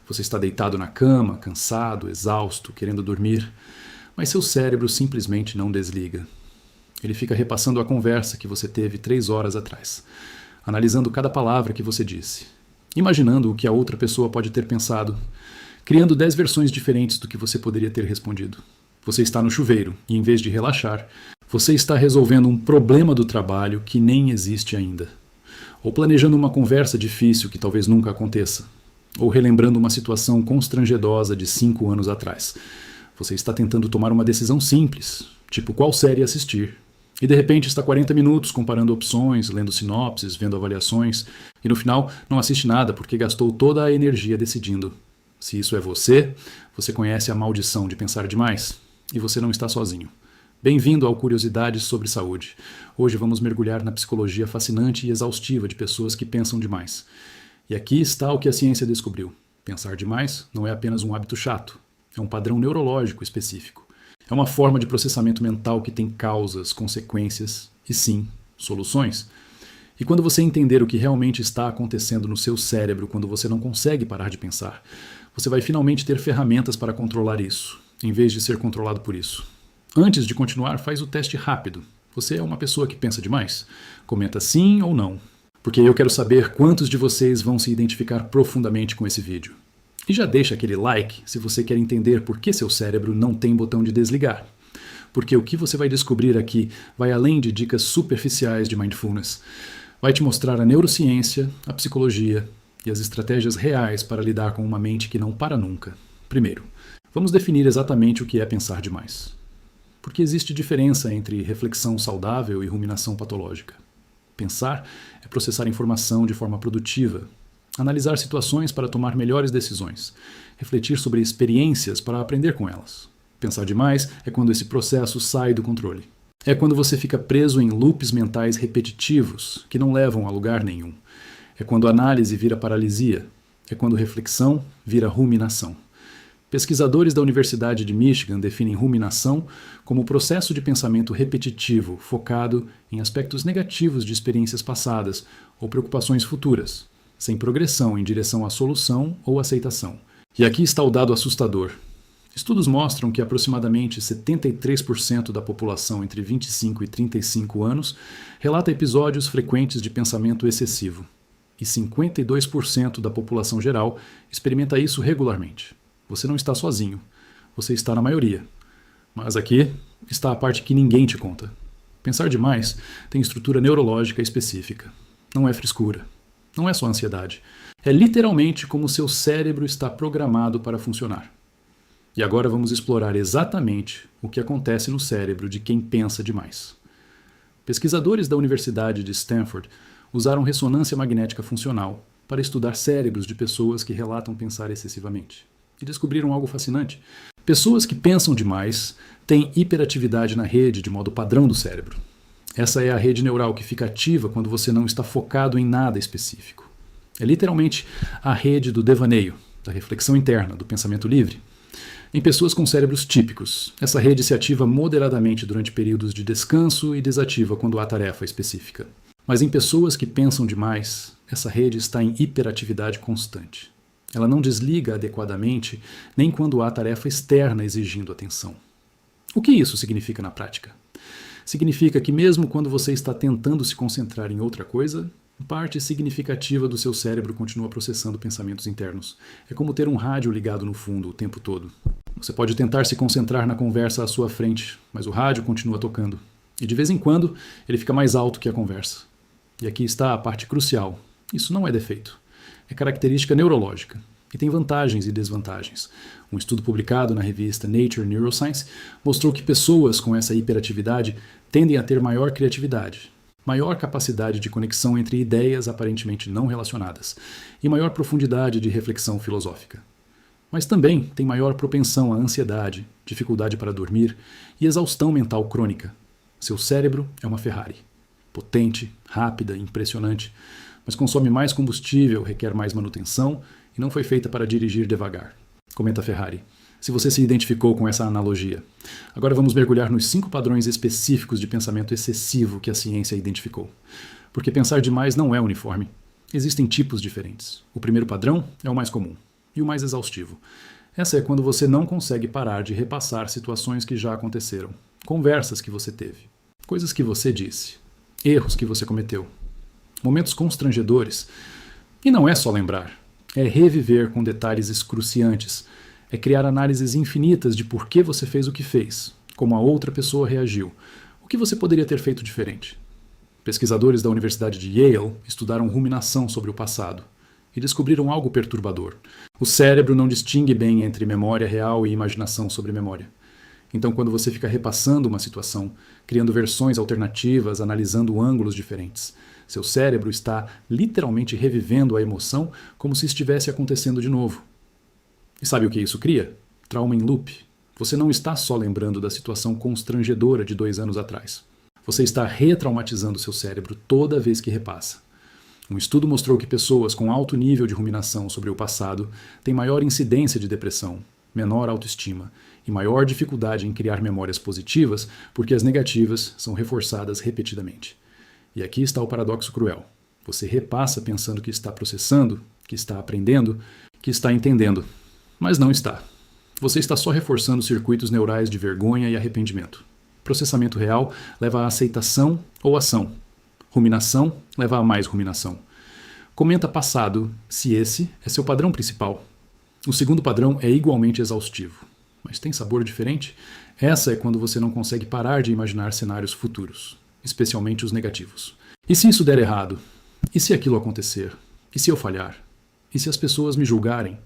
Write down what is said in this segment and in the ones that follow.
Você está deitado na cama, cansado, exausto, querendo dormir, mas seu cérebro simplesmente não desliga. Ele fica repassando a conversa que você teve 3 horas atrás, analisando cada palavra que você disse, imaginando o que a outra pessoa pode ter pensado, criando 10 versões diferentes do que você poderia ter respondido. Você está no chuveiro e, em vez de relaxar, você está resolvendo um problema do trabalho que nem existe ainda, ou planejando uma conversa difícil que talvez nunca aconteça, ou relembrando uma situação constrangedosa de 5 anos atrás. Você está tentando tomar uma decisão simples, tipo qual série assistir, e de repente está 40 minutos comparando opções, lendo sinopses, vendo avaliações, e no final não assiste nada porque gastou toda a energia decidindo. Se isso é você, você conhece a maldição de pensar demais, e você não está sozinho. Bem-vindo ao Curiosidades sobre Saúde. Hoje vamos mergulhar na psicologia fascinante e exaustiva de pessoas que pensam demais. E aqui está o que a ciência descobriu. Pensar demais não é apenas um hábito chato, é um padrão neurológico específico. É uma forma de processamento mental que tem causas, consequências e, sim, soluções. E quando você entender o que realmente está acontecendo no seu cérebro quando você não consegue parar de pensar, você vai finalmente ter ferramentas para controlar isso, em vez de ser controlado por isso. Antes de continuar, faz o teste rápido. Você é uma pessoa que pensa demais? Comenta sim ou não, porque eu quero saber quantos de vocês vão se identificar profundamente com esse vídeo. E já deixa aquele like se você quer entender por que seu cérebro não tem botão de desligar. Porque o que você vai descobrir aqui vai além de dicas superficiais de mindfulness. Vai te mostrar a neurociência, a psicologia e as estratégias reais para lidar com uma mente que não para nunca. Primeiro, vamos definir exatamente o que é pensar demais. Porque existe diferença entre reflexão saudável e ruminação patológica. Pensar é processar informação de forma produtiva, analisar situações para tomar melhores decisões, refletir sobre experiências para aprender com elas. Pensar demais é quando esse processo sai do controle. É quando você fica preso em loops mentais repetitivos que não levam a lugar nenhum. É quando a análise vira paralisia. É quando reflexão vira ruminação. Pesquisadores da Universidade de Michigan definem ruminação como o processo de pensamento repetitivo focado em aspectos negativos de experiências passadas ou preocupações futuras, sem progressão em direção à solução ou aceitação. E aqui está o dado assustador. Estudos mostram que aproximadamente 73% da população entre 25 e 35 anos relata episódios frequentes de pensamento excessivo, e 52% da população geral experimenta isso regularmente. Você não está sozinho, você está na maioria. Mas aqui está a parte que ninguém te conta. Pensar demais tem estrutura neurológica específica. Não é frescura. Não é só ansiedade. É literalmente como seu cérebro está programado para funcionar. E agora vamos explorar exatamente o que acontece no cérebro de quem pensa demais. Pesquisadores da Universidade de Stanford usaram ressonância magnética funcional para estudar cérebros de pessoas que relatam pensar excessivamente. E descobriram algo fascinante. Pessoas que pensam demais têm hiperatividade na rede de modo padrão do cérebro. Essa é a rede neural que fica ativa quando você não está focado em nada específico. É literalmente a rede do devaneio, da reflexão interna, do pensamento livre. Em pessoas com cérebros típicos, essa rede se ativa moderadamente durante períodos de descanso e desativa quando há tarefa específica. Mas em pessoas que pensam demais, essa rede está em hiperatividade constante. Ela não desliga adequadamente nem quando há tarefa externa exigindo atenção. O que isso significa na prática? Significa que mesmo quando você está tentando se concentrar em outra coisa, parte significativa do seu cérebro continua processando pensamentos internos. É como ter um rádio ligado no fundo o tempo todo. Você pode tentar se concentrar na conversa à sua frente, mas o rádio continua tocando. E de vez em quando, ele fica mais alto que a conversa. E aqui está a parte crucial. Isso não é defeito. É característica neurológica. E tem vantagens e desvantagens. Um estudo publicado na revista Nature Neuroscience mostrou que pessoas com essa hiperatividade tendem a ter maior criatividade, maior capacidade de conexão entre ideias aparentemente não relacionadas e maior profundidade de reflexão filosófica. Mas também tem maior propensão à ansiedade, dificuldade para dormir e exaustão mental crônica. Seu cérebro é uma Ferrari. Potente, rápida, impressionante, mas consome mais combustível, requer mais manutenção e não foi feita para dirigir devagar. Comenta Ferrari. Se você se identificou com essa analogia. Agora vamos mergulhar nos 5 padrões específicos de pensamento excessivo que a ciência identificou. Porque pensar demais não é uniforme. Existem tipos diferentes. O primeiro padrão é o mais comum. E o mais exaustivo. Essa é quando você não consegue parar de repassar situações que já aconteceram, conversas que você teve, coisas que você disse, erros que você cometeu, momentos constrangedores. E não é só lembrar, é reviver com detalhes excruciantes, é criar análises infinitas de por que você fez o que fez, como a outra pessoa reagiu, o que você poderia ter feito diferente. Pesquisadores da Universidade de Yale estudaram ruminação sobre o passado e descobriram algo perturbador. O cérebro não distingue bem entre memória real e imaginação sobre memória. Então, quando você fica repassando uma situação, criando versões alternativas, analisando ângulos diferentes, seu cérebro está literalmente revivendo a emoção como se estivesse acontecendo de novo. E sabe o que isso cria? Trauma em loop. Você não está só lembrando da situação constrangedora de 2 anos atrás. Você está retraumatizando seu cérebro toda vez que repassa. Um estudo mostrou que pessoas com alto nível de ruminação sobre o passado têm maior incidência de depressão, menor autoestima e maior dificuldade em criar memórias positivas porque as negativas são reforçadas repetidamente. E aqui está o paradoxo cruel. Você repassa pensando que está processando, que está aprendendo, que está entendendo, mas não está. Você está só reforçando circuitos neurais de vergonha e arrependimento. Processamento real leva a aceitação ou ação. Ruminação leva a mais ruminação. Comenta passado se esse é seu padrão principal. O segundo padrão é igualmente exaustivo. Mas tem sabor diferente? Essa é quando você não consegue parar de imaginar cenários futuros, especialmente os negativos. E se isso der errado? E se aquilo acontecer? E se eu falhar? E se as pessoas me julgarem?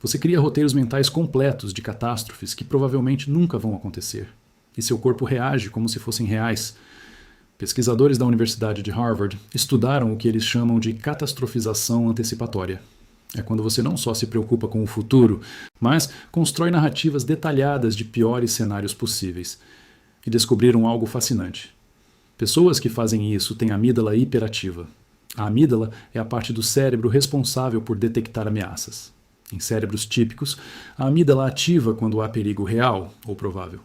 Você cria roteiros mentais completos de catástrofes que provavelmente nunca vão acontecer. E seu corpo reage como se fossem reais. Pesquisadores da Universidade de Harvard estudaram o que eles chamam de catastrofização antecipatória. É quando você não só se preocupa com o futuro, mas constrói narrativas detalhadas de piores cenários possíveis. E descobriram algo fascinante. Pessoas que fazem isso têm amígdala hiperativa. A amígdala é a parte do cérebro responsável por detectar ameaças. Em cérebros típicos, a amígdala ativa quando há perigo real ou provável.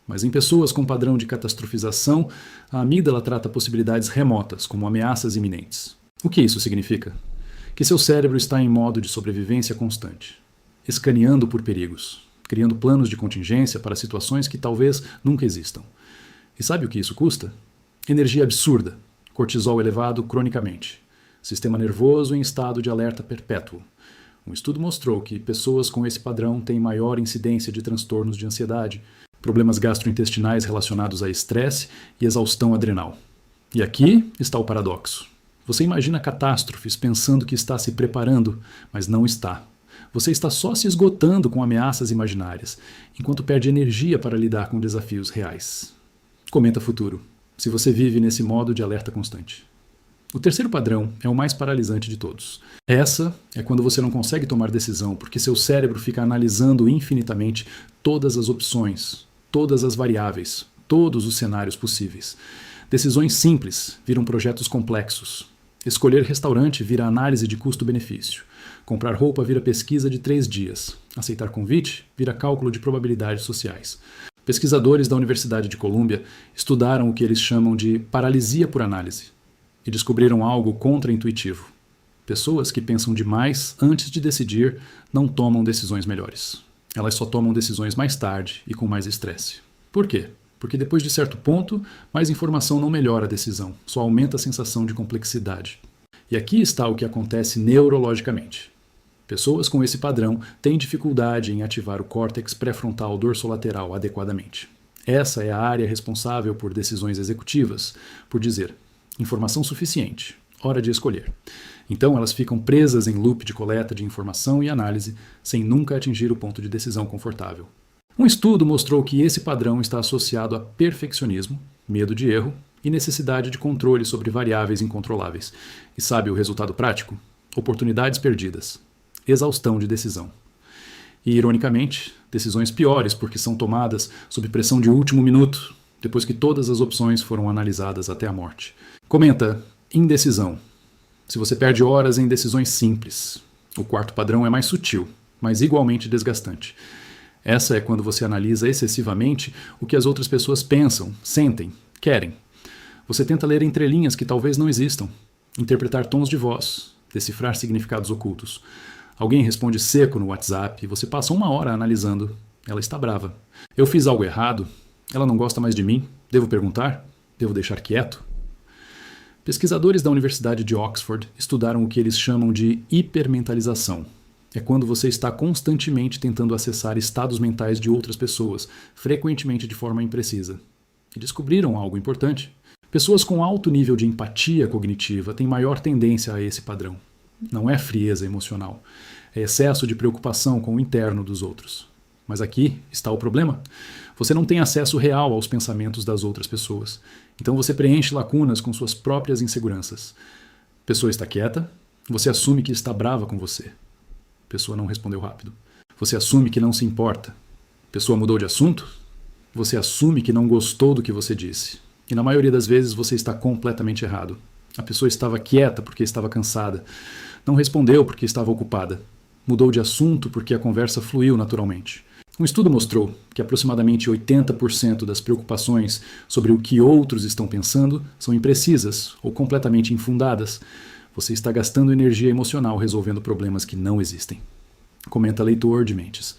Mas em pessoas com padrão de catastrofização, a amígdala trata possibilidades remotas, como ameaças iminentes. O que isso significa? Que seu cérebro está em modo de sobrevivência constante, escaneando por perigos, criando planos de contingência para situações que talvez nunca existam. E sabe o que isso custa? Energia absurda, cortisol elevado cronicamente, sistema nervoso em estado de alerta perpétuo. Um estudo mostrou que pessoas com esse padrão têm maior incidência de transtornos de ansiedade, problemas gastrointestinais relacionados a estresse e exaustão adrenal. E aqui está o paradoxo. Você imagina catástrofes pensando que está se preparando, mas não está. Você está só se esgotando com ameaças imaginárias, enquanto perde energia para lidar com desafios reais. Comenta futuro, se você vive nesse modo de alerta constante. O terceiro padrão é o mais paralisante de todos. Essa é quando você não consegue tomar decisão porque seu cérebro fica analisando infinitamente todas as opções, todas as variáveis, todos os cenários possíveis. Decisões simples viram projetos complexos. Escolher restaurante vira análise de custo-benefício. Comprar roupa vira pesquisa de 3 dias. Aceitar convite vira cálculo de probabilidades sociais. Pesquisadores da Universidade de Colômbia estudaram o que eles chamam de paralisia por análise e descobriram algo contra-intuitivo. Pessoas que pensam demais antes de decidir não tomam decisões melhores. Elas só tomam decisões mais tarde e com mais estresse. Por quê? Porque depois de certo ponto, mais informação não melhora a decisão, só aumenta a sensação de complexidade. E aqui está o que acontece neurologicamente. Pessoas com esse padrão têm dificuldade em ativar o córtex pré-frontal dorsolateral adequadamente. Essa é a área responsável por decisões executivas, por dizer, informação suficiente, hora de escolher. Então elas ficam presas em loop de coleta de informação e análise, sem nunca atingir o ponto de decisão confortável. Um estudo mostrou que esse padrão está associado a perfeccionismo, medo de erro e necessidade de controle sobre variáveis incontroláveis. E sabe o resultado prático? Oportunidades perdidas. Exaustão de decisão. E, ironicamente, decisões piores porque são tomadas sob pressão de último minuto, depois que todas as opções foram analisadas até a morte. Comenta, indecisão. Se você perde horas em decisões simples. O quarto padrão é mais sutil, mas igualmente desgastante. Essa é quando você analisa excessivamente o que as outras pessoas pensam, sentem, querem. Você tenta ler entrelinhas que talvez não existam, interpretar tons de voz, decifrar significados ocultos. Alguém responde seco no WhatsApp e você passa 1 hora analisando. Ela está brava. Eu fiz algo errado? Ela não gosta mais de mim? Devo perguntar? Devo deixar quieto? Pesquisadores da Universidade de Oxford estudaram o que eles chamam de hipermentalização. É quando você está constantemente tentando acessar estados mentais de outras pessoas, frequentemente de forma imprecisa. E descobriram algo importante. Pessoas com alto nível de empatia cognitiva têm maior tendência a esse padrão. Não é frieza emocional, é excesso de preocupação com o interno dos outros. Mas aqui está o problema. Você não tem acesso real aos pensamentos das outras pessoas. Então você preenche lacunas com suas próprias inseguranças. Pessoa está quieta, você assume que está brava com você. Pessoa não respondeu rápido. Você assume que não se importa. Pessoa mudou de assunto. Você assume que não gostou do que você disse. E na maioria das vezes você está completamente errado. A pessoa estava quieta porque estava cansada. Não respondeu porque estava ocupada. Mudou de assunto porque a conversa fluiu naturalmente. Um estudo mostrou que aproximadamente 80% das preocupações sobre o que outros estão pensando são imprecisas ou completamente infundadas. Você está gastando energia emocional resolvendo problemas que não existem. Comenta leitor de mentes.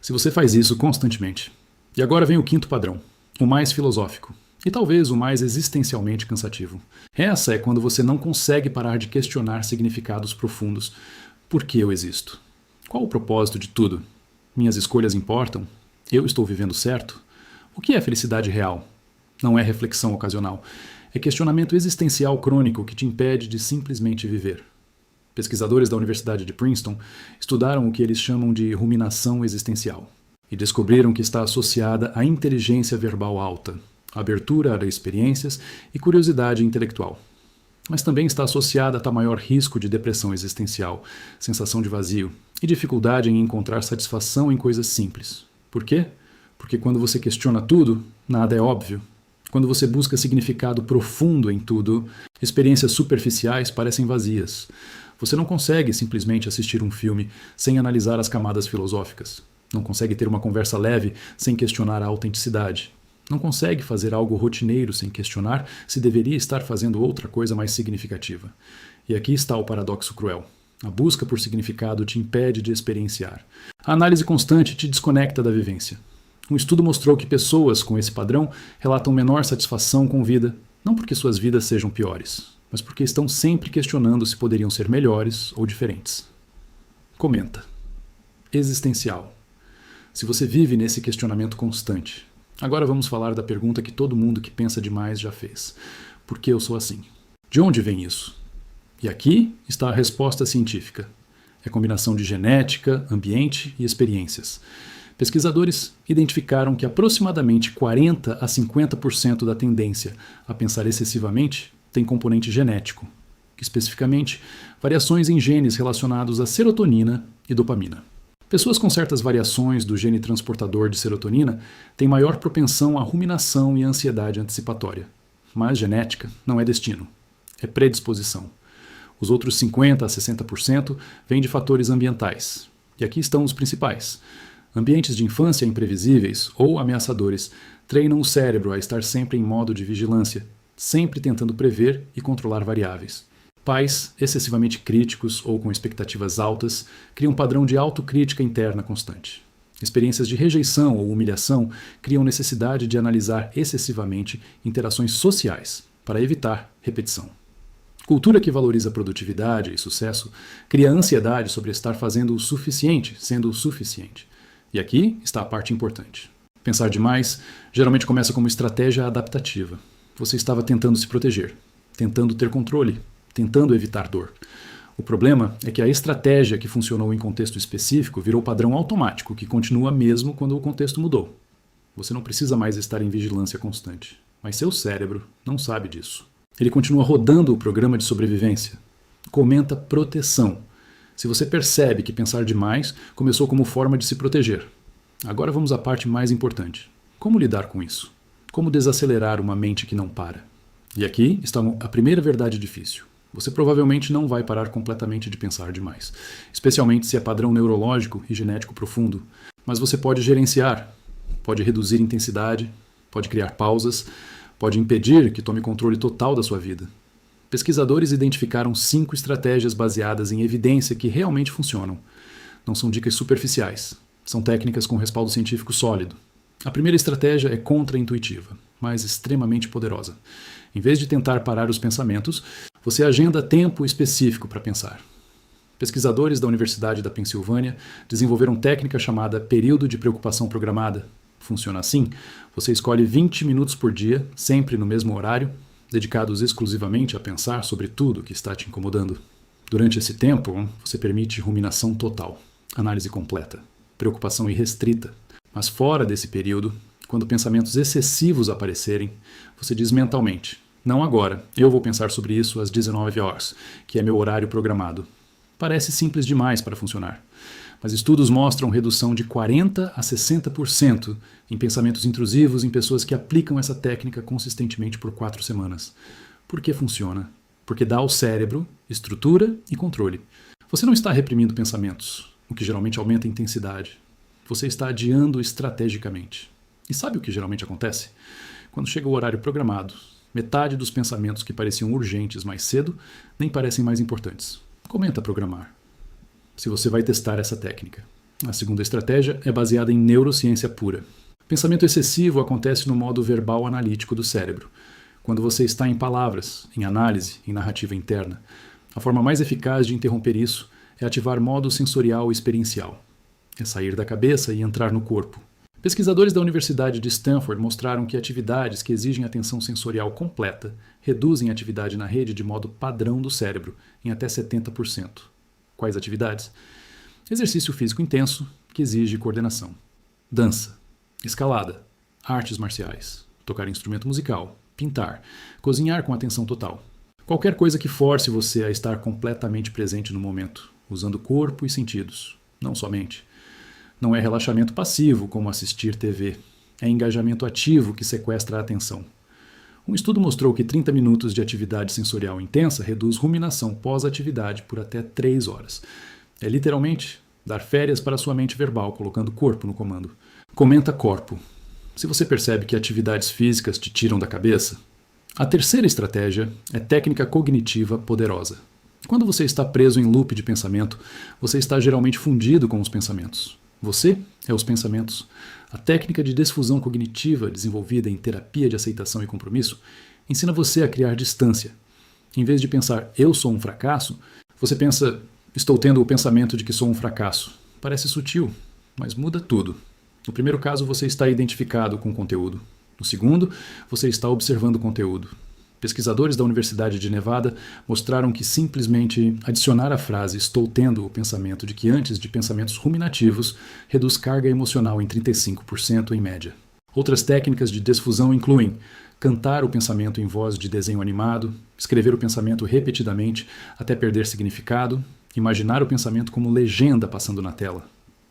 Se você faz isso constantemente. E agora vem o quinto padrão, o mais filosófico. E talvez o mais existencialmente cansativo. Essa é quando você não consegue parar de questionar significados profundos. Por que eu existo? Qual o propósito de tudo? Minhas escolhas importam? Eu estou vivendo certo? O que é felicidade real? Não é reflexão ocasional. É questionamento existencial crônico que te impede de simplesmente viver. Pesquisadores da Universidade de Princeton estudaram o que eles chamam de ruminação existencial e descobriram que está associada à inteligência verbal alta, abertura a experiências e curiosidade intelectual. Mas também está associada a maior risco de depressão existencial, sensação de vazio e dificuldade em encontrar satisfação em coisas simples. Por quê? Porque quando você questiona tudo, nada é óbvio. Quando você busca significado profundo em tudo, experiências superficiais parecem vazias. Você não consegue simplesmente assistir um filme sem analisar as camadas filosóficas. Não consegue ter uma conversa leve sem questionar a autenticidade. Não consegue fazer algo rotineiro sem questionar se deveria estar fazendo outra coisa mais significativa. E aqui está o paradoxo cruel. A busca por significado te impede de experienciar. A análise constante te desconecta da vivência. Um estudo mostrou que pessoas com esse padrão relatam menor satisfação com vida, não porque suas vidas sejam piores, mas porque estão sempre questionando se poderiam ser melhores ou diferentes. Comenta. Existencial. Se você vive nesse questionamento constante, agora vamos falar da pergunta que todo mundo que pensa demais já fez. Por que eu sou assim? De onde vem isso? E aqui está a resposta científica. É combinação de genética, ambiente e experiências. Pesquisadores identificaram que aproximadamente 40 a 50% da tendência a pensar excessivamente tem componente genético, especificamente variações em genes relacionados à serotonina e dopamina. Pessoas com certas variações do gene transportador de serotonina têm maior propensão à ruminação e ansiedade antecipatória. Mas genética não é destino, é predisposição. Os outros 50 a 60% vêm de fatores ambientais. E aqui estão os principais. Ambientes de infância imprevisíveis ou ameaçadores treinam o cérebro a estar sempre em modo de vigilância, sempre tentando prever e controlar variáveis. Pais excessivamente críticos ou com expectativas altas criam um padrão de autocrítica interna constante. Experiências de rejeição ou humilhação criam necessidade de analisar excessivamente interações sociais para evitar repetição. Cultura que valoriza produtividade e sucesso cria ansiedade sobre estar fazendo o suficiente, sendo o suficiente. E aqui está a parte importante. Pensar demais geralmente começa como estratégia adaptativa. Você estava tentando se proteger, tentando ter controle, tentando evitar dor. O problema é que a estratégia que funcionou em contexto específico virou padrão automático, que continua mesmo quando o contexto mudou. Você não precisa mais estar em vigilância constante, mas seu cérebro não sabe disso. Ele continua rodando o programa de sobrevivência. Comenta proteção. Se você percebe que pensar demais começou como forma de se proteger. Agora vamos à parte mais importante. Como lidar com isso? Como desacelerar uma mente que não para? E aqui está a primeira verdade difícil. Você provavelmente não vai parar completamente de pensar demais, especialmente se é padrão neurológico e genético profundo. Mas você pode gerenciar, pode reduzir intensidade, pode criar pausas, pode impedir que tome controle total da sua vida. Pesquisadores identificaram 5 estratégias baseadas em evidência que realmente funcionam. Não são dicas superficiais, são técnicas com respaldo científico sólido. A primeira estratégia é contra-intuitiva, mas extremamente poderosa. Em vez de tentar parar os pensamentos, você agenda tempo específico para pensar. Pesquisadores da Universidade da Pensilvânia desenvolveram técnica chamada período de preocupação programada. Funciona assim: você escolhe 20 minutos por dia, sempre no mesmo horário, dedicados exclusivamente a pensar sobre tudo que está te incomodando. Durante esse tempo, você permite ruminação total, análise completa, preocupação irrestrita. Mas fora desse período, quando pensamentos excessivos aparecerem, você diz mentalmente: não agora, eu vou pensar sobre isso às 19 horas, que é meu horário programado. Parece simples demais para funcionar, mas estudos mostram redução de 40% a 60% em pensamentos intrusivos em pessoas que aplicam essa técnica consistentemente por 4 semanas. Por que funciona? Porque dá ao cérebro estrutura e controle. Você não está reprimindo pensamentos, o que geralmente aumenta a intensidade. Você está adiando estrategicamente. E sabe o que geralmente acontece? Quando chega o horário programado, metade dos pensamentos que pareciam urgentes mais cedo nem parecem mais importantes. Comenta programar, se você vai testar essa técnica. A segunda estratégia é baseada em neurociência pura. Pensamento excessivo acontece no modo verbal analítico do cérebro, quando você está em palavras, em análise, em narrativa interna. A forma mais eficaz de interromper isso é ativar modo sensorial experiencial. É sair da cabeça e entrar no corpo. Pesquisadores da Universidade de Stanford mostraram que atividades que exigem atenção sensorial completa reduzem a atividade na rede de modo padrão do cérebro em até 70%. Quais atividades? Exercício físico intenso, que exige coordenação. Dança, escalada, artes marciais, tocar instrumento musical, pintar, cozinhar com atenção total. Qualquer coisa que force você a estar completamente presente no momento, usando corpo e sentidos, não só mente. Não é relaxamento passivo, como assistir TV. É engajamento ativo que sequestra a atenção. Um estudo mostrou que 30 minutos de atividade sensorial intensa reduz ruminação pós-atividade por até 3 horas. É literalmente dar férias para sua mente verbal, colocando corpo no comando. Comenta corpo. Se você percebe que atividades físicas te tiram da cabeça. A terceira estratégia é técnica cognitiva poderosa. Quando você está preso em loop de pensamento, você está geralmente fundido com os pensamentos. Você é os pensamentos. A técnica de desfusão cognitiva, desenvolvida em terapia de aceitação e compromisso, ensina você a criar distância. Em vez de pensar, eu sou um fracasso, você pensa, estou tendo o pensamento de que sou um fracasso. Parece sutil, mas muda tudo. No primeiro caso, você está identificado com o conteúdo. No segundo, você está observando o conteúdo. Pesquisadores da Universidade de Nevada mostraram que simplesmente adicionar a frase "estou tendo o pensamento" de que antes de pensamentos ruminativos reduz carga emocional em 35% em média. Outras técnicas de desfusão incluem cantar o pensamento em voz de desenho animado, escrever o pensamento repetidamente até perder significado, imaginar o pensamento como legenda passando na tela.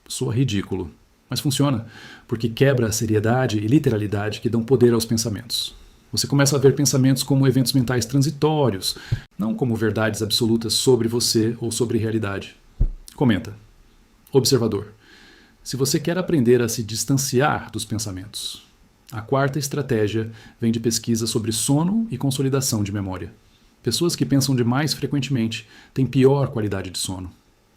Soa ridículo, mas funciona, porque quebra a seriedade e literalidade que dão poder aos pensamentos. Você começa a ver pensamentos como eventos mentais transitórios, não como verdades absolutas sobre você ou sobre realidade. Comenta. Observador. Se você quer aprender a se distanciar dos pensamentos. A quarta estratégia vem de pesquisa sobre sono e consolidação de memória. Pessoas que pensam demais frequentemente têm pior qualidade de sono.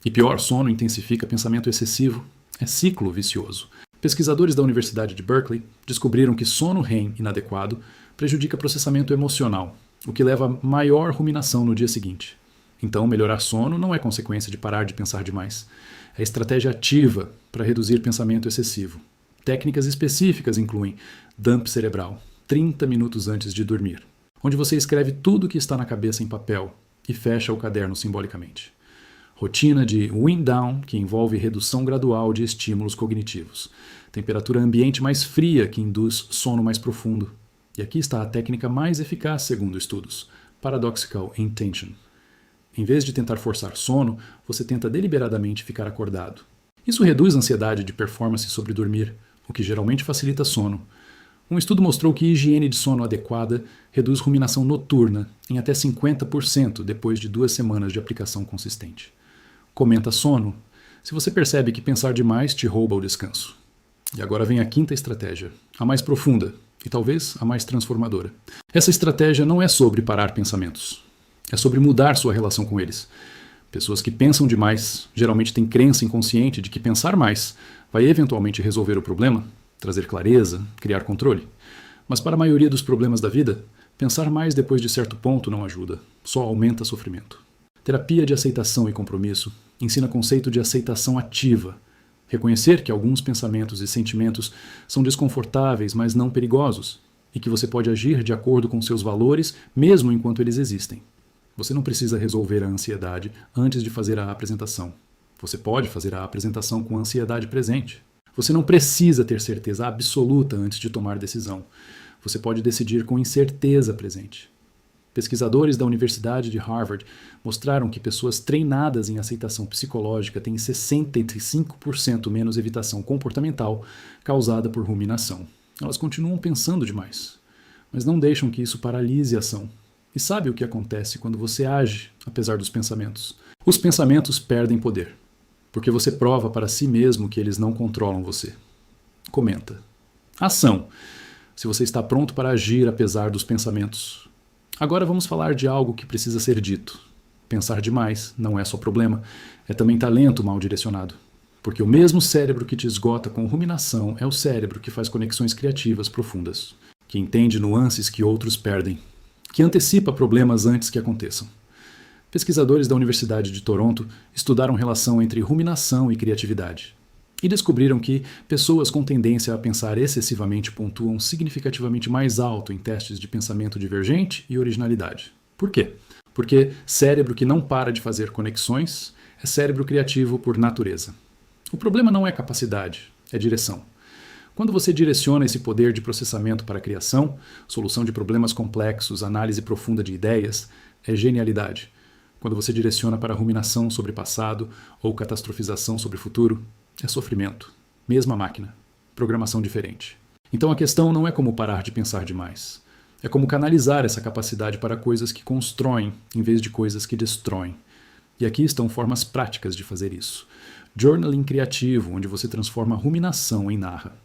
E pior sono intensifica pensamento excessivo. É ciclo vicioso. Pesquisadores da Universidade de Berkeley descobriram que sono REM inadequado prejudica processamento emocional, o que leva a maior ruminação no dia seguinte. Então, melhorar sono não é consequência de parar de pensar demais. É estratégia ativa para reduzir pensamento excessivo. Técnicas específicas incluem dump cerebral, 30 minutos antes de dormir, onde você escreve tudo o que está na cabeça em papel e fecha o caderno simbolicamente. Rotina de wind down, que envolve redução gradual de estímulos cognitivos. Temperatura ambiente mais fria, que induz sono mais profundo. E aqui está a técnica mais eficaz segundo estudos, paradoxical intention. Em vez de tentar forçar sono, você tenta deliberadamente ficar acordado. Isso reduz a ansiedade de performance sobre dormir, o que geralmente facilita sono. Um estudo mostrou que higiene de sono adequada reduz ruminação noturna em até 50% depois de 2 semanas de aplicação consistente. Comenta sono, se você percebe que pensar demais te rouba o descanso. E agora vem a quinta estratégia, a mais profunda e talvez a mais transformadora. Essa estratégia não é sobre parar pensamentos. É sobre mudar sua relação com eles. Pessoas que pensam demais geralmente têm crença inconsciente de que pensar mais vai eventualmente resolver o problema, trazer clareza, criar controle. Mas para a maioria dos problemas da vida, pensar mais depois de certo ponto não ajuda, só aumenta sofrimento. Terapia de aceitação e compromisso ensina conceito de aceitação ativa. Reconhecer que alguns pensamentos e sentimentos são desconfortáveis, mas não perigosos, e que você pode agir de acordo com seus valores mesmo enquanto eles existem. Você não precisa resolver a ansiedade antes de fazer a apresentação. Você pode fazer a apresentação com a ansiedade presente. Você não precisa ter certeza absoluta antes de tomar decisão. Você pode decidir com incerteza presente. Pesquisadores da Universidade de Harvard mostraram que pessoas treinadas em aceitação psicológica têm 65% menos evitação comportamental causada por ruminação. Elas continuam pensando demais, mas não deixam que isso paralise a ação. E sabe o que acontece quando você age, apesar dos pensamentos? Os pensamentos perdem poder, porque você prova para si mesmo que eles não controlam você. Comenta. Ação. Se você está pronto para agir apesar dos pensamentos. Agora vamos falar de algo que precisa ser dito. Pensar demais não é só problema, é também talento mal direcionado. Porque o mesmo cérebro que te esgota com ruminação é o cérebro que faz conexões criativas profundas, que entende nuances que outros perdem, que antecipa problemas antes que aconteçam. Pesquisadores da Universidade de Toronto estudaram relação entre ruminação e criatividade. E descobriram que pessoas com tendência a pensar excessivamente pontuam significativamente mais alto em testes de pensamento divergente e originalidade. Por quê? Porque cérebro que não para de fazer conexões é cérebro criativo por natureza. O problema não é capacidade, é direção. Quando você direciona esse poder de processamento para a criação, solução de problemas complexos, análise profunda de ideias, é genialidade. Quando você direciona para a ruminação sobre passado ou catastrofização sobre futuro, é sofrimento. Mesma máquina. Programação diferente. Então a questão não é como parar de pensar demais. É como canalizar essa capacidade para coisas que constroem, em vez de coisas que destroem. E aqui estão formas práticas de fazer isso. Journaling criativo, onde você transforma a ruminação em narra.